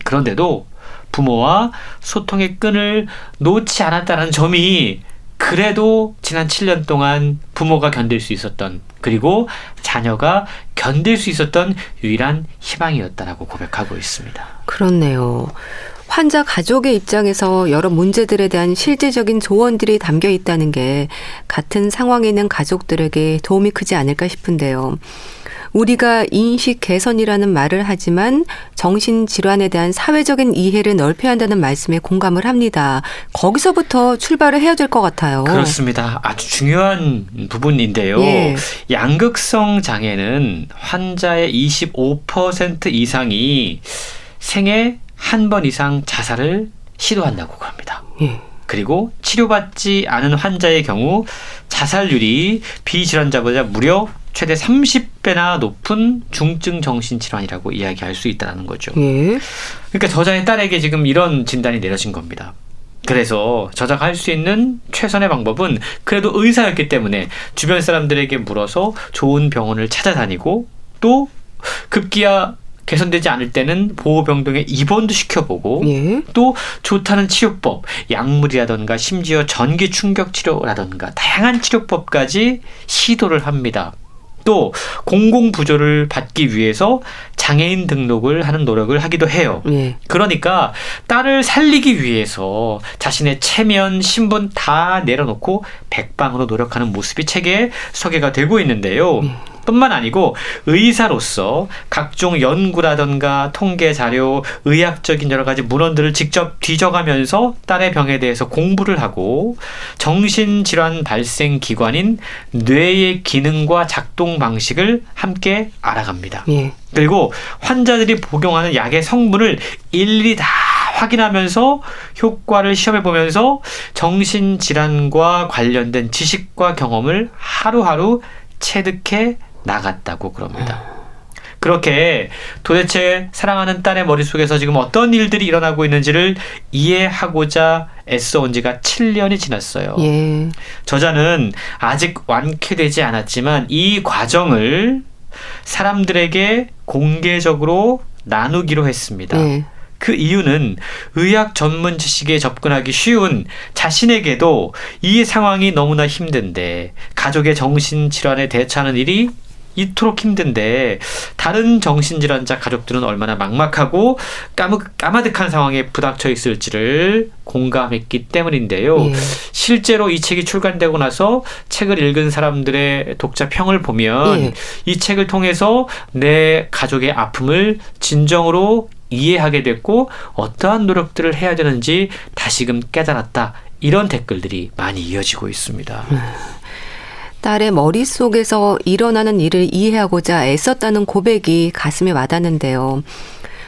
그런데도 부모와 소통의 끈을 놓지 않았다는 점이 그래도 지난 7년 동안 부모가 견딜 수 있었던 그리고 자녀가 견딜 수 있었던 유일한 희망이었다라고 고백하고 있습니다. 그렇네요. 환자 가족의 입장에서 여러 문제들에 대한 실질적인 조언들이 담겨 있다는 게 같은 상황에 있는 가족들에게 도움이 크지 않을까 싶은데요. 우리가 인식 개선이라는 말을 하지만 정신질환에 대한 사회적인 이해를 넓혀야 한다는 말씀에 공감을 합니다. 거기서부터 출발을 해야 될 것 같아요. 그렇습니다. 아주 중요한 부분인데요. 예. 양극성 장애는 환자의 25% 이상이 생애 한 번 이상 자살을 시도한다고 합니다. 예. 그리고 치료받지 않은 환자의 경우 자살률이 비질환자보다 무려 최대 30배나 높은 중증 정신질환이라고 이야기할 수 있다는 거죠. 예. 그러니까 저자의 딸에게 지금 이런 진단이 내려진 겁니다. 그래서 저자가 할 수 있는 최선의 방법은 그래도 의사였기 때문에 주변 사람들에게 물어서 좋은 병원을 찾아다니고 또 급기야 개선되지 않을 때는 보호병동에 입원도 시켜보고 예. 또 좋다는 치료법, 약물이라든가 심지어 전기 충격 치료라든가 다양한 치료법까지 시도를 합니다. 또 공공부조를 받기 위해서 장애인 등록을 하는 노력을 하기도 해요. 예. 그러니까 딸을 살리기 위해서 자신의 체면, 신분 다 내려놓고 백방으로 노력하는 모습이 책에 소개가 되고 있는데요. 뿐만 아니고 의사로서 각종 연구라든가 통계 자료, 의학적인 여러 가지 문헌들을 직접 뒤져가면서 딸의 병에 대해서 공부를 하고 정신질환 발생 기관인 뇌의 기능과 작동 방식을 함께 알아갑니다. 예. 그리고 환자들이 복용하는 약의 성분을 일일이 다 확인하면서 효과를 시험해보면서 정신질환과 관련된 지식과 경험을 하루하루 체득해 나갔다고 그럽니다. 그렇게 도대체 사랑하는 딸의 머릿속에서 지금 어떤 일들이 일어나고 있는지를 이해하고자 애써온 지가 7년이 지났어요. 예. 저자는 아직 완쾌되지 않았지만 이 과정을 사람들에게 공개적으로 나누기로 했습니다. 예. 그 이유는 의학 전문 지식에 접근하기 쉬운 자신에게도 이 상황이 너무나 힘든데, 가족의 정신질환에 대처하는 일이 이토록 힘든데 다른 정신질환자 가족들은 얼마나 막막하고 까마득한 상황에 부닥쳐 있을지를 공감했기 때문인데요. 예. 실제로 이 책이 출간되고 나서 책을 읽은 사람들의 독자 평을 보면 예. 이 책을 통해서 내 가족의 아픔을 진정으로 이해하게 됐고 어떠한 노력들을 해야 되는지 다시금 깨달았다. 이런 댓글들이 많이 이어지고 있습니다. 딸의 머릿속에서 일어나는 일을 이해하고자 애썼다는 고백이 가슴에 와닿는데요.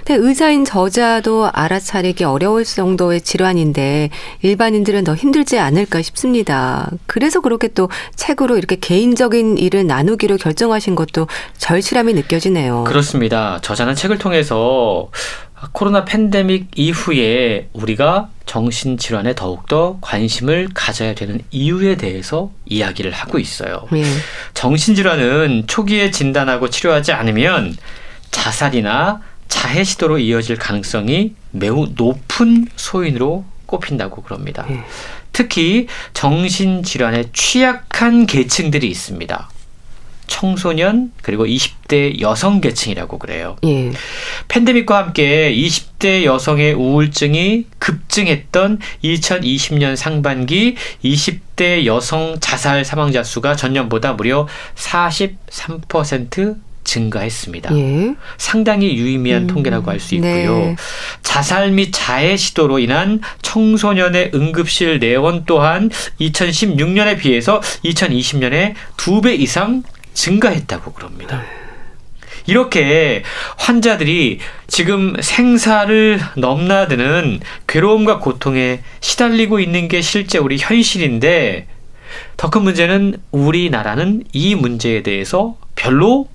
근데 의사인 저자도 알아차리기 어려울 정도의 질환인데 일반인들은 더 힘들지 않을까 싶습니다. 그래서 그렇게 또 책으로 이렇게 개인적인 일을 나누기로 결정하신 것도 절실함이 느껴지네요. 그렇습니다. 저자는 책을 통해서 코로나 팬데믹 이후에 우리가 정신질환에 더욱더 관심을 가져야 되는 이유에 대해서 이야기를 하고 있어요. 예. 정신질환은 초기에 진단하고 치료하지 않으면 자살이나 자해 시도로 이어질 가능성이 매우 높은 소인으로 꼽힌다고 그럽니다. 예. 특히 정신질환에 취약한 계층들이 있습니다. 청소년 그리고 20대 여성 계층이라고 그래요. 예. 팬데믹과 함께 20대 여성의 우울증이 급증했던 2020년 상반기 20대 여성 자살 사망자 수가 전년보다 무려 43% 증가했습니다. 예. 상당히 유의미한 통계라고 할 수 있고요. 네. 자살 및 자해 시도로 인한 청소년의 응급실 내원 또한 2016년에 비해서 2020년에 2배 이상 증가했다고 그럽니다. 이렇게 환자들이 지금 생사를 넘나드는 괴로움과 고통에 시달리고 있는 게 실제 우리 현실인데, 더 큰 문제는 우리나라는 이 문제에 대해서 별로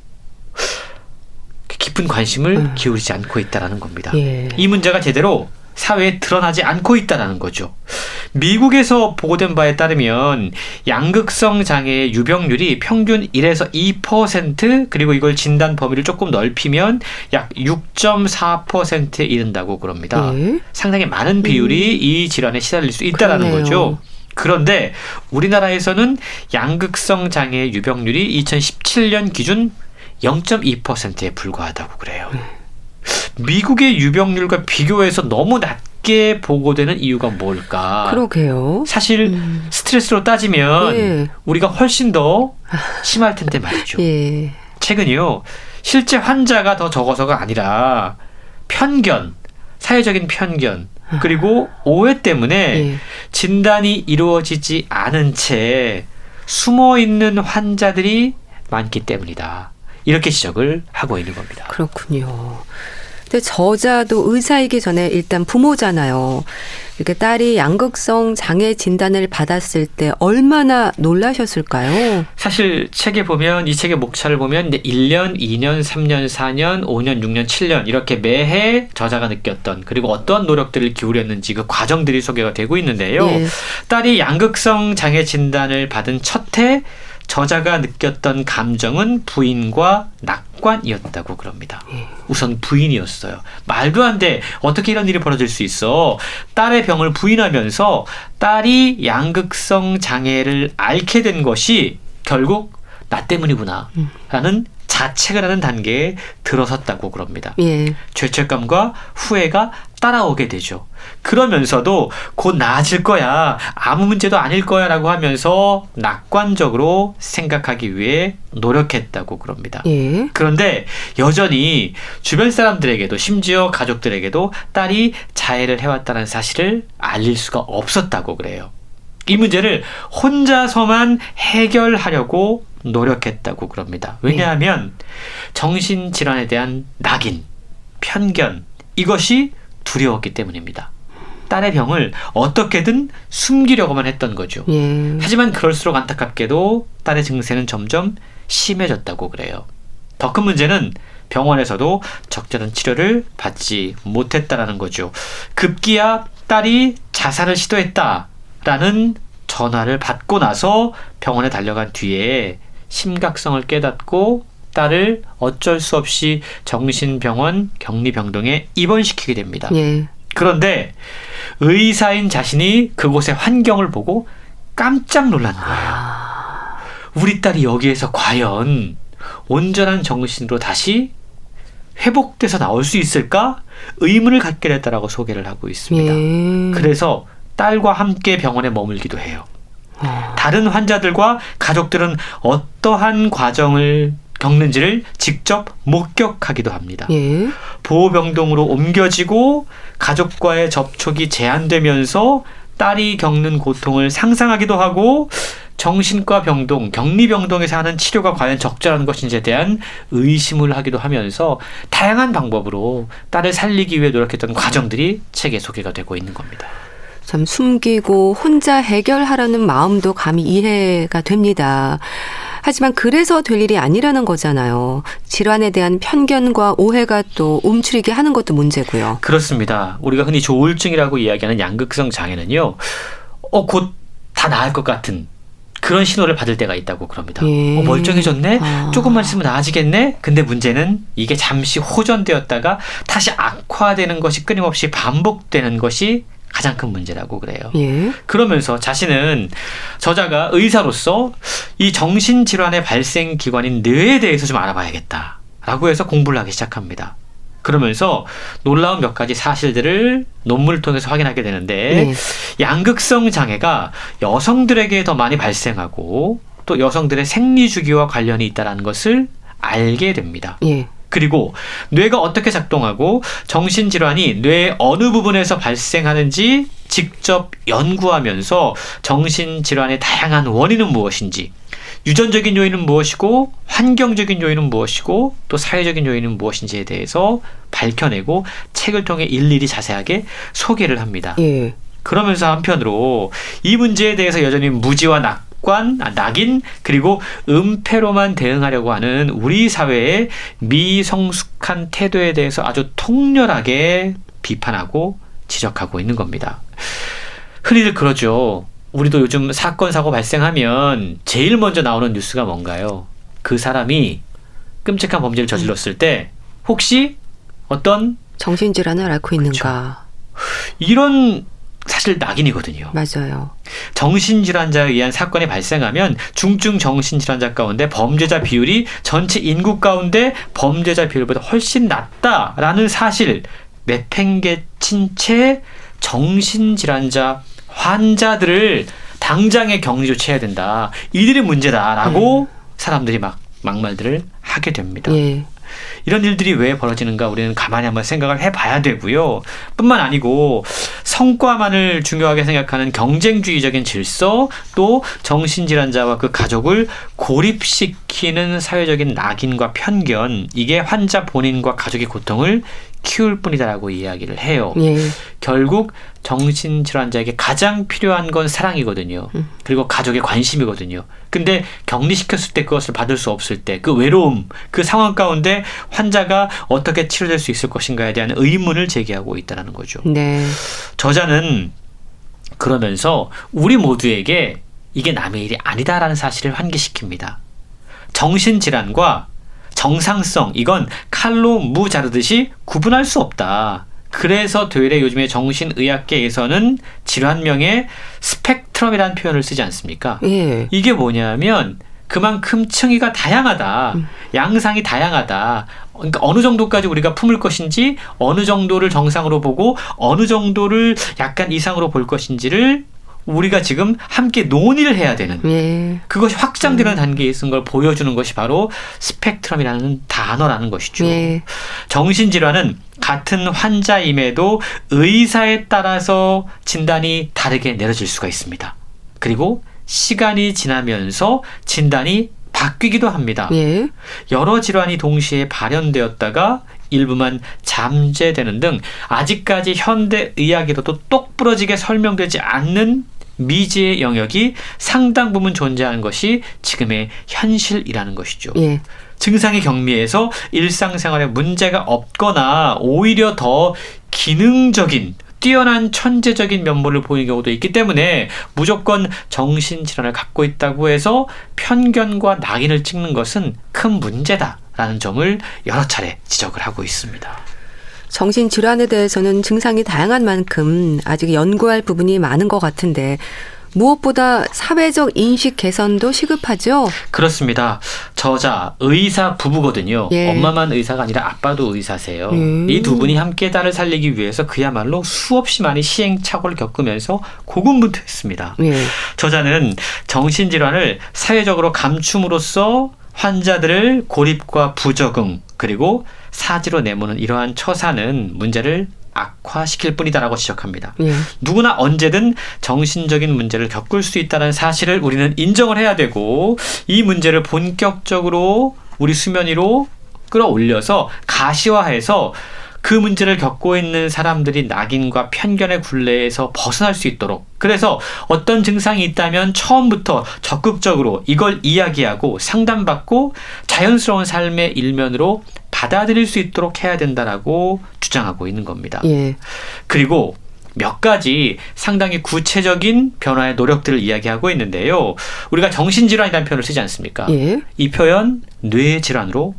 깊은 관심을 기울이지 않고 있다는 겁니다. 예. 이 문제가 제대로 사회에 드러나지 않고 있다는 거죠. 미국에서 보고된 바에 따르면 양극성 장애의 유병률이 평균 1에서 2%, 그리고 이걸 진단 범위를 조금 넓히면 약 6.4%에 이른다고 그럽니다. 예. 상당히 많은 비율이 이 질환에 시달릴 수 있다는 그러네요. 거죠. 그런데 우리나라에서는 양극성 장애의 유병률이 2017년 기준 0.2%에 불과하다고 그래요. 미국의 유병률과 비교해서 너무 낮게 보고되는 이유가 뭘까? 그러게요. 사실 스트레스로 따지면 예. 우리가 훨씬 더 심할 텐데 말이죠. 예. 최근요, 실제 환자가 더 적어서가 아니라 편견, 사회적인 편견, 그리고 오해 때문에 예. 진단이 이루어지지 않은 채 숨어있는 환자들이 많기 때문이다. 이렇게 지적을 하고 있는 겁니다. 그렇군요. 근데 저자도 의사이기 전에 일단 부모잖아요. 이렇게 딸이 양극성 장애 진단을 받았을 때 얼마나 놀라셨을까요? 사실 책에 보면, 이 책의 목차를 보면 이제 1년, 2년, 3년, 4년, 5년, 6년, 7년 이렇게 매해 저자가 느꼈던, 그리고 어떠한 노력들을 기울였는지 그 과정들이 소개가 되고 있는데요. 예. 딸이 양극성 장애 진단을 받은 첫 해 저자가 느꼈던 감정은 부인과 낙관이었다고 그럽니다. 우선 부인이었어요. 말도 안 돼. 어떻게 이런 일이 벌어질 수 있어. 딸의 병을 부인하면서 딸이 양극성 장애를 앓게 된 것이 결국 나 때문이구나 라는 자책을 하는 단계에 들어섰다고 그럽니다. 예. 죄책감과 후회가 따라오게 되죠. 그러면서도 곧 나아질 거야, 아무 문제도 아닐 거야 라고 하면서 낙관적으로 생각하기 위해 노력했다고 그럽니다. 예. 그런데 여전히 주변 사람들에게도, 심지어 가족들에게도 딸이 자해를 해왔다는 사실을 알릴 수가 없었다고 그래요. 이 문제를 혼자서만 해결하려고 노력했다고 그럽니다. 왜냐하면 정신질환에 대한 낙인, 편견, 이것이 두려웠기 때문입니다. 딸의 병을 어떻게든 숨기려고만 했던 거죠. 예. 하지만 그럴수록 안타깝게도 딸의 증세는 점점 심해졌다고 그래요. 더 큰 문제는 병원에서도 적절한 치료를 받지 못했다라는 거죠. 급기야 딸이 자살을 시도했다라는 전화를 받고 나서 병원에 달려간 뒤에 심각성을 깨닫고 딸을 어쩔 수 없이 정신병원 격리병동에 입원시키게 됩니다. 예. 그런데 의사인 자신이 그곳의 환경을 보고 깜짝 놀란 거예요. 우리 딸이 여기에서 과연 온전한 정신으로 다시 회복돼서 나올 수 있을까? 의문을 갖게 됐다라고 소개를 하고 있습니다. 예. 그래서 딸과 함께 병원에 머물기도 해요. 다른 환자들과 가족들은 어떠한 과정을 겪는지를 직접 목격하기도 합니다. 예. 보호병동으로 옮겨지고 가족과의 접촉이 제한되면서 딸이 겪는 고통을 상상하기도 하고 정신과 병동, 격리병동에서 하는 치료가 과연 적절한 것인지에 대한 의심을 하기도 하면서 다양한 방법으로 딸을 살리기 위해 노력했던 과정들이 책에 소개가 되고 있는 겁니다. 참 숨기고 혼자 해결하려는 마음도 감히 이해가 됩니다. 하지만 그래서 될 일이 아니라는 거잖아요. 질환에 대한 편견과 오해가 또 움츠리게 하는 것도 문제고요. 그렇습니다. 우리가 흔히 조울증이라고 이야기하는 양극성 장애는요. 곧 다 나을 것 같은 그런 신호를 받을 때가 있다고 그럽니다. 예. 멀쩡해졌네? 조금만 있으면 나아지겠네? 근데 문제는 이게 잠시 호전되었다가 다시 악화되는 것이 끊임없이 반복되는 것이 가장 큰 문제라고 그래요. 예. 그러면서 자신은 저자가 의사로서 이 정신질환의 발생 기관인 뇌에 대해서 좀 알아봐야겠다라고 해서 공부를 하기 시작합니다. 그러면서 놀라운 몇 가지 사실들을 논문을 통해서 확인하게 되는데 양극성 장애가 여성들에게 더 많이 발생하고 또 여성들의 생리 주기와 관련이 있다는 것을 알게 됩니다. 예. 그리고 뇌가 어떻게 작동하고 정신질환이 뇌의 어느 부분에서 발생하는지 직접 연구하면서 정신질환의 다양한 원인은 무엇인지, 유전적인 요인은 무엇이고 환경적인 요인은 무엇이고 또 사회적인 요인은 무엇인지에 대해서 밝혀내고 책을 통해 일일이 자세하게 소개를 합니다. 예. 그러면서 한편으로 이 문제에 대해서 여전히 무지와 낙인 그리고 은폐로만 대응하려고 하는 우리 사회의 미성숙한 태도에 대해서 아주 통렬하게 비판하고 지적하고 있는 겁니다. 흔히들 그러죠. 우리도 요즘 사건 사고 발생하면 제일 먼저 나오는 뉴스가 뭔가요? 그 사람이 끔찍한 범죄를 저질렀을 때 혹시 어떤 정신질환을 앓고 있는가. 이런 사실 낙인이거든요. 맞아요. 정신질환자에 의한 사건이 발생하면 중증 정신질환자 가운데 범죄자 비율이 전체 인구 가운데 범죄자 비율보다 훨씬 낮다라는 사실 내팽개친 채 정신질환자 환자들을 당장에 격리 조치해야 된다. 이들이 문제다라고 사람들이 막 막말들을 하게 됩니다. 예. 이런 일들이 왜 벌어지는가 우리는 가만히 한번 생각을 해봐야 되고요. 뿐만 아니고 성과만을 중요하게 생각하는 경쟁주의적인 질서, 또 정신질환자와 그 가족을 고립시키는 사회적인 낙인과 편견, 이게 환자 본인과 가족의 고통을 키울 뿐이다라고 이야기를 해요. 예. 결국 정신질환자에게 가장 필요한 건 사랑이거든요. 그리고 가족의 관심이거든요. 근데 격리시켰을 때 그것을 받을 수 없을 때 그 외로움, 그 상황 가운데 환자가 어떻게 치료될 수 있을 것인가에 대한 의문을 제기하고 있다는 거죠. 네. 저자는 그러면서 우리 모두에게 이게 남의 일이 아니다라는 사실을 환기시킵니다. 정신질환과 정상성, 이건 칼로 무 자르듯이 구분할 수 없다. 그래서 되레 요즘에 정신의학계에서는 질환명에 스펙트럼이라는 표현을 쓰지 않습니까? 예. 이게 뭐냐면 그만큼 층위가 다양하다. 양상이 다양하다. 그러니까 어느 정도까지 우리가 품을 것인지, 어느 정도를 정상으로 보고 어느 정도를 약간 이상으로 볼 것인지를 우리가 지금 함께 논의를 해야 되는 예. 그것이 확장되는 단계에 있는 걸 보여주는 것이 바로 스펙트럼이라는 단어라는 것이죠. 예. 정신질환은 같은 환자임에도 의사에 따라서 진단이 다르게 내려질 수가 있습니다. 그리고 시간이 지나면서 진단이 바뀌기도 합니다. 예. 여러 질환이 동시에 발현되었다가 일부만 잠재되는 등 아직까지 현대의학에서도 똑부러지게 설명되지 않는 미지의 영역이 상당 부분 존재하는 것이 지금의 현실이라는 것이죠. 예. 증상이 경미해서 일상생활에 문제가 없거나 오히려 더 기능적인 뛰어난 천재적인 면모를 보이는 경우도 있기 때문에 무조건 정신질환을 갖고 있다고 해서 편견과 낙인을 찍는 것은 큰 문제다라는 점을 여러 차례 지적을 하고 있습니다. 정신질환에 대해서는 증상이 다양한 만큼 아직 연구할 부분이 많은 것 같은데 무엇보다 사회적 인식 개선도 시급하죠? 그렇습니다. 저자 의사 부부거든요. 예. 엄마만 의사가 아니라 아빠도 의사세요. 이 두 분이 함께 딸을 살리기 위해서 그야말로 수없이 많이 시행착오를 겪으면서 고군분투했습니다. 예. 저자는 정신질환을 사회적으로 감춤으로써 환자들을 고립과 부적응 그리고 사지로 내모는 이러한 처사는 문제를 악화시킬 뿐이다라고 지적합니다. 예. 누구나 언제든 정신적인 문제를 겪을 수 있다는 사실을 우리는 인정을 해야 되고 이 문제를 본격적으로 우리 수면 위로 끌어올려서 가시화해서 그 문제를 겪고 있는 사람들이 낙인과 편견의 굴레에서 벗어날 수 있도록 그래서 어떤 증상이 있다면 처음부터 적극적으로 이걸 이야기하고 상담받고 자연스러운 삶의 일면으로 받아들일 수 있도록 해야 된다라고 주장하고 있는 겁니다. 예. 그리고 몇 가지 상당히 구체적인 변화의 노력들을 이야기하고 있는데요. 우리가 정신질환이라는 표현을 쓰지 않습니까? 예. 이 표현 뇌질환으로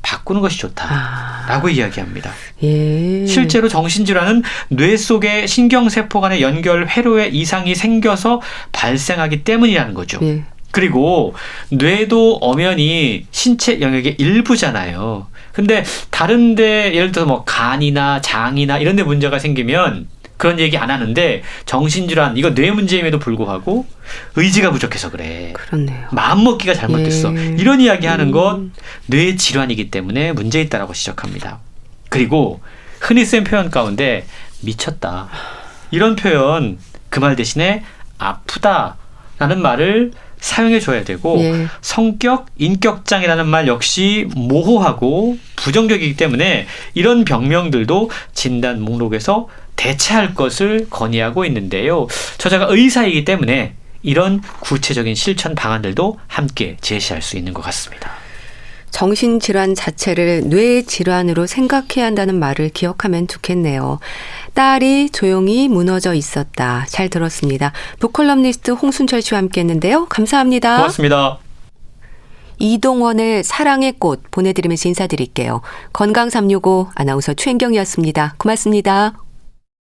바꾸는 것이 좋다라고 이야기합니다. 예. 실제로 정신질환은 뇌 속의 신경세포 간의 연결 회로에 이상이 생겨서 발생하기 때문이라는 거죠. 예. 그리고 뇌도 엄연히 신체 영역의 일부잖아요. 근데 다른데 예를 들어서 뭐 간이나 장이나 이런 데 문제가 생기면 그런 얘기 안 하는데 정신질환 이거 뇌 문제임에도 불구하고 의지가 부족해서 그래. 그렇네요. 마음먹기가 잘못됐어. 예. 이런 이야기하는 건 뇌 질환이기 때문에 문제 있다라고 지적합니다. 그리고 흔히 쓰는 표현 가운데 미쳤다. 이런 표현 그 말 대신에 아프다라는 말을 사용해줘야 되고 예. 성격, 인격장애라는 말 역시 모호하고 부정적이기 때문에 이런 병명들도 진단 목록에서 대체할 것을 건의하고 있는데요. 저자가 의사이기 때문에 이런 구체적인 실천 방안들도 함께 제시할 수 있는 것 같습니다. 정신질환 자체를 뇌질환으로 생각해야 한다는 말을 기억하면 좋겠네요. 딸이 조용히 무너져 있었다. 잘 들었습니다. 북컬럼니스트 홍순철 씨와 함께했는데요. 감사합니다. 고맙습니다. 이동원의 사랑의 꽃 보내드리면서 인사드릴게요. 건강365 아나운서 최인경이었습니다. 고맙습니다.